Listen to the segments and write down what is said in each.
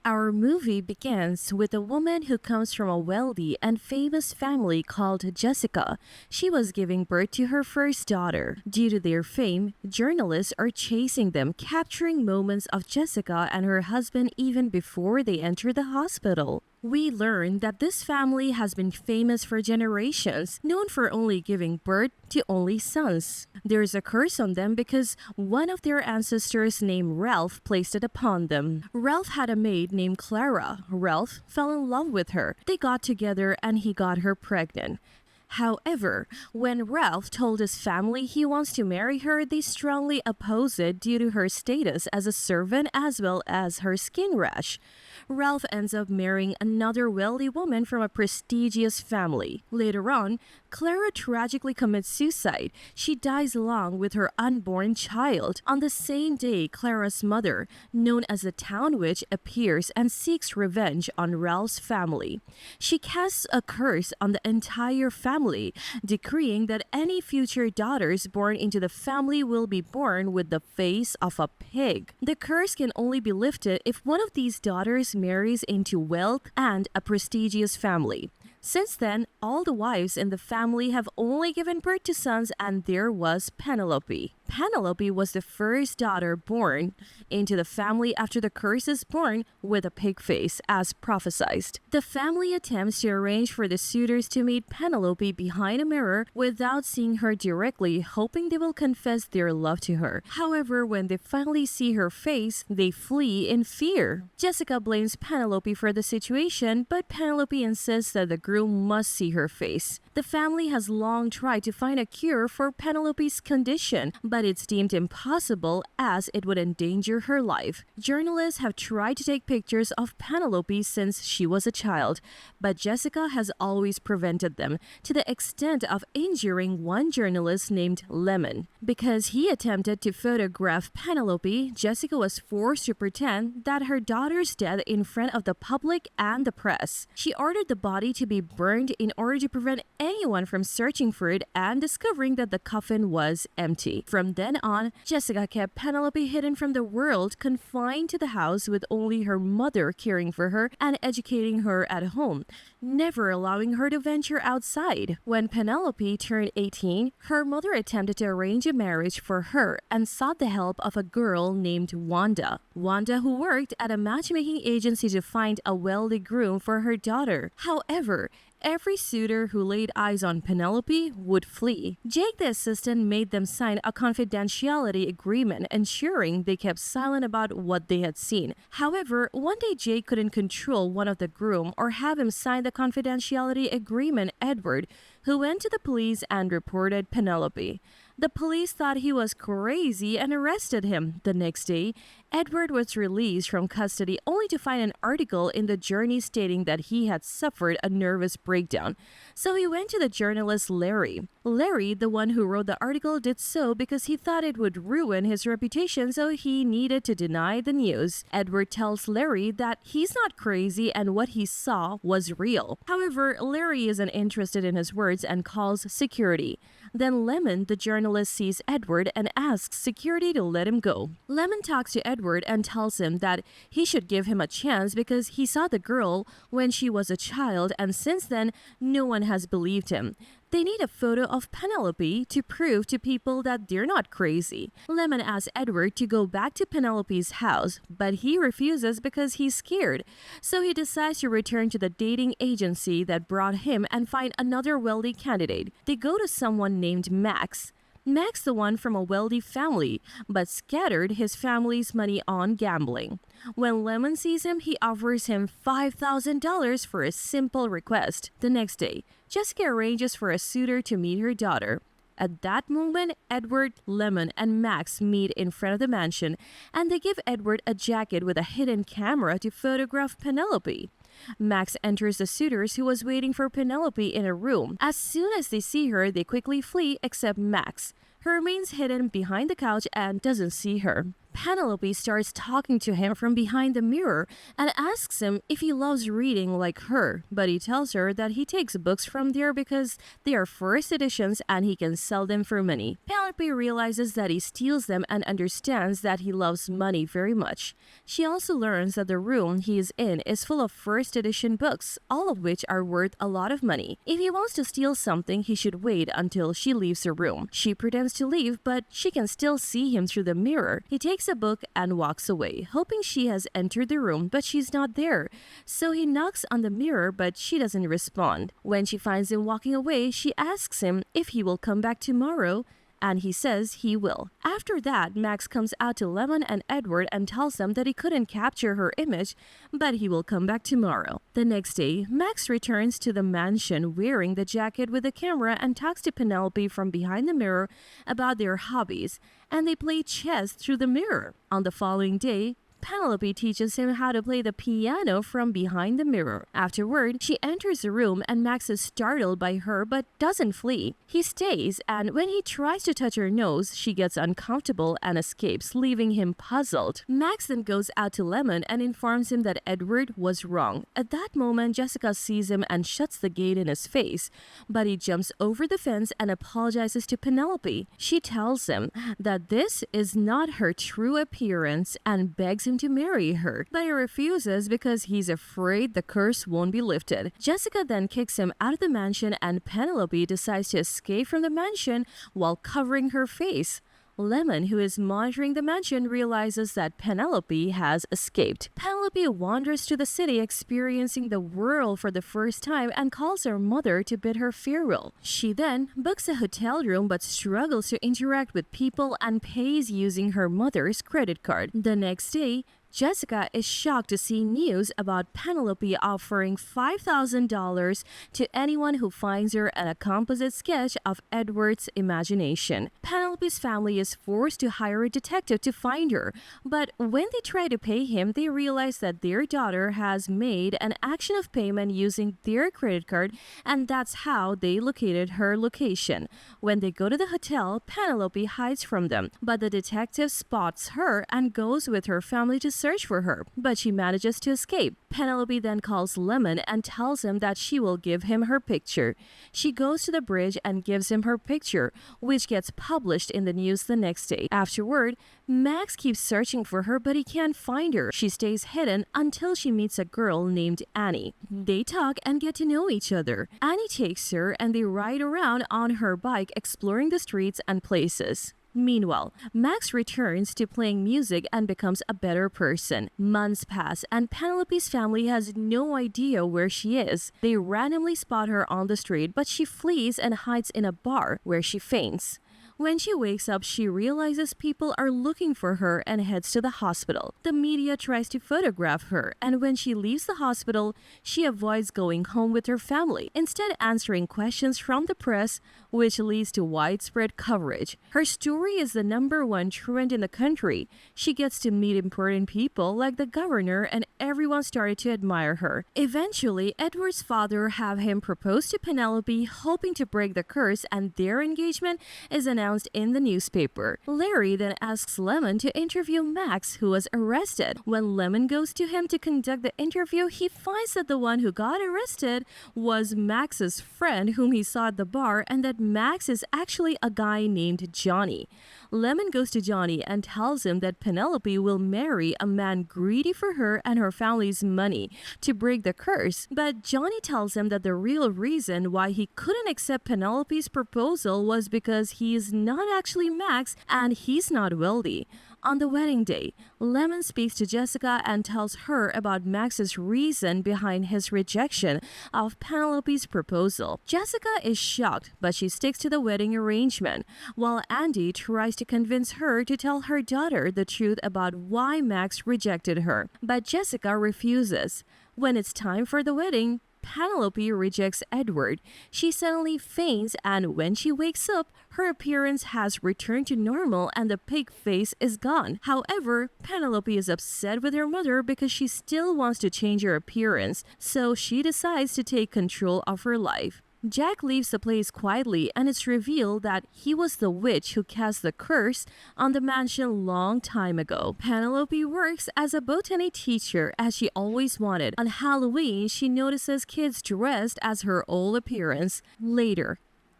Our movie begins with a woman who comes from a wealthy and famous family called Jessica. She was giving birth to her first daughter. Due to their fame, journalists are chasing them, capturing moments of Jessica and her husband even before they enter the hospital. We learn that this family has been famous for generations, known for only giving birth to only sons. There's a curse on them because one of their ancestors named Ralph placed it upon them. Ralph had a maid named Clara. Ralph fell in love with her. They got together and he got her pregnant. However, when Ralph told his family he wants to marry her, they strongly oppose it due to her status as a servant as well as her skin rash. Ralph ends up marrying another wealthy woman from a prestigious family. Later on, Clara tragically commits suicide. She dies along with her unborn child. On the same day, Clara's mother, known as the Town Witch, appears and seeks revenge on Ralph's family. She casts a curse on the entire family, decreeing that any future daughters born into the family will be born with the face of a pig. The curse can only be lifted if one of these daughters marries into wealth and a prestigious family. Since then, all the wives in the family have only given birth to sons, and there was Penelope. Penelope was the first daughter born into the family after the curse is born with a pig face, as prophesied. The family attempts to arrange for the suitors to meet Penelope behind a mirror without seeing her directly, hoping they will confess their love to her. However, when they finally see her face, they flee in fear. Jessica blames Penelope for the situation, but Penelope insists that the groom must see her face. The family has long tried to find a cure for Penelope's condition, but it's deemed impossible as it would endanger her life. Journalists have tried to take pictures of Penelope since she was a child, but Jessica has always prevented them, to the extent of injuring one journalist named Lemon. Because he attempted to photograph Penelope, Jessica was forced to pretend that her daughter's death in front of the public and the press. She ordered the body to be burned in order to prevent anyone from searching for it and discovering that the coffin was empty. From then on, Jessica kept Penelope hidden from the world, confined to the house with only her mother caring for her and educating her at home, never allowing her to venture outside. When Penelope turned 18, her mother attempted to arrange a marriage for her and sought the help of a girl named Wanda. Wanda, who worked at a matchmaking agency to find a wealthy groom for her daughter. However, every suitor who laid eyes on Penelope would flee. Jake, the assistant, made them sign a confidentiality agreement, ensuring they kept silent about what they had seen. However, one day Jake couldn't control one of the groom or have him sign the confidentiality agreement, Edward, who went to the police and reported Penelope. The police thought he was crazy and arrested him. The next day, Edward was released from custody only to find an article in the Journey stating that he had suffered a nervous breakdown. So he went to the journalist Larry. Larry, the one who wrote the article, did so because he thought it would ruin his reputation, so he needed to deny the news. Edward tells Larry that he's not crazy and what he saw was real. However, Larry isn't interested in his words and calls security. Then Lemon, the journalist, sees Edward and asks security to let him go. Lemon talks to Edward and tells him that he should give him a chance because he saw the girl when she was a child, and since then, no one has believed him. They need a photo of Penelope to prove to people that they're not crazy. Lemon asks Edward to go back to Penelope's house, but he refuses because he's scared. So he decides to return to the dating agency that brought him and find another wealthy candidate. They go to someone named Max. Max, the one from a wealthy family, but scattered his family's money on gambling. When Lemon sees him, he offers him $5,000 for a simple request. The next day, Jessica arranges for a suitor to meet her daughter. At that moment, Edward, Lemon, and Max meet in front of the mansion, and they give Edward a jacket with a hidden camera to photograph Penelope. Max enters the suitors who was waiting for Penelope in a room. As soon as they see her, they quickly flee except Max, who remains hidden behind the couch and doesn't see her. Penelope starts talking to him from behind the mirror and asks him if he loves reading like her, but he tells her that he takes books from there because they are first editions and he can sell them for money. Penelope realizes that he steals them and understands that he loves money very much. She also learns that the room he is in is full of first edition books, all of which are worth a lot of money. If he wants to steal something, he should wait until she leaves the room. She pretends to leave, but she can still see him through the mirror. He takes a book and walks away, hoping she has entered the room, but she's not there. So he knocks on the mirror, but she doesn't respond. When she finds him walking away, she asks him if he will come back tomorrow, and he says he will. After that, Max comes out to Lemon and Edward and tells them that he couldn't capture her image, but he will come back tomorrow. The next day, Max returns to the mansion wearing the jacket with the camera and talks to Penelope from behind the mirror about their hobbies, and they play chess through the mirror. On the following day, Penelope teaches him how to play the piano from behind the mirror. Afterward, she enters the room and Max is startled by her but doesn't flee. He stays, and when he tries to touch her nose, she gets uncomfortable and escapes, leaving him puzzled. Max then goes out to Lemon and informs him that Edward was wrong. At that moment, Jessica sees him and shuts the gate in his face, but he jumps over the fence and apologizes to Penelope. She tells him that this is not her true appearance and begs him to marry her, but he refuses because he's afraid the curse won't be lifted. Jessica then kicks him out of the mansion and Penelope decides to escape from the mansion while covering her face. Lemon, who is monitoring the mansion, realizes that Penelope has escaped. Penelope wanders to the city, experiencing the world for the first time, and calls her mother to bid her farewell. She then books a hotel room but struggles to interact with people and pays using her mother's credit card. The next day, Jessica is shocked to see news about Penelope offering $5,000 to anyone who finds her at a composite sketch of Edward's imagination. Penelope's family is forced to hire a detective to find her, but when they try to pay him, they realize that their daughter has made an action of payment using their credit card, and that's how they located her location. When they go to the hotel, Penelope hides from them, but the detective spots her and goes with her family to search for her, but she manages to escape. Penelope then calls Lemon and tells him that she will give him her picture. She goes to the bridge and gives him her picture, which gets published in the news the next day. Afterward, Max keeps searching for her, but he can't find her. She stays hidden until she meets a girl named Annie. They talk and get to know each other. Annie takes her and they ride around on her bike, exploring the streets and places. Meanwhile, Max returns to playing music and becomes a better person. Months pass and Penelope's family has no idea where she is. They randomly spot her on the street, but she flees and hides in a bar where she faints. When she wakes up, she realizes people are looking for her and heads to the hospital. The media tries to photograph her, and when she leaves the hospital, she avoids going home with her family, instead answering questions from the press, which leads to widespread coverage. Her story is the #1 trend in the country. She gets to meet important people like the governor, and everyone started to admire her. Eventually, Edward's father have him propose to Penelope, hoping to break the curse, and their engagement is announced in the newspaper. Larry then asks Lemon to interview Max, who was arrested. When Lemon goes to him to conduct the interview, he finds that the one who got arrested was Max's friend whom he saw at the bar, and that Max is actually a guy named Johnny. Lemon goes to Johnny and tells him that Penelope will marry a man greedy for her and her family's money to break the curse, but Johnny tells him that the real reason why he couldn't accept Penelope's proposal was because he is not actually Max and he's not wealthy. On the wedding day, Lemon speaks to Jessica and tells her about Max's reason behind his rejection of Penelope's proposal. Jessica is shocked, but she sticks to the wedding arrangement, while Andy tries to convince her to tell her daughter the truth about why Max rejected her. But Jessica refuses. When it's time for the wedding, Penelope rejects Edward. She suddenly faints, and when she wakes up, her appearance has returned to normal and the pig face is gone. However, Penelope is upset with her mother because she still wants to change her appearance, so she decides to take control of her life. Jack leaves the place quietly, and it's revealed that he was the witch who cast the curse on the mansion long time ago. Penelope works as a botany teacher as she always wanted. On Halloween, she notices kids dressed as her old appearance. Later,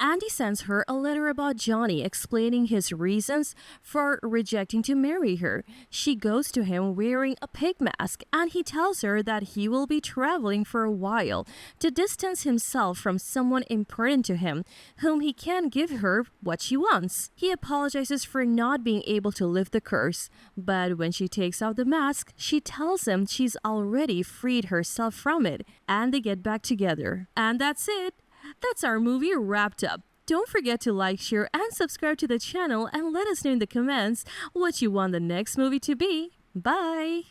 Andy sends her a letter about Johnny explaining his reasons for rejecting to marry her. She goes to him wearing a pig mask, and he tells her that he will be traveling for a while to distance himself from someone important to him, whom he can't give her what she wants. He apologizes for not being able to lift the curse, but when she takes off the mask, she tells him she's already freed herself from it, and they get back together. And that's it. That's our movie wrapped up. Don't forget to like, share, and subscribe to the channel, and let us know in the comments what you want the next movie to be. Bye!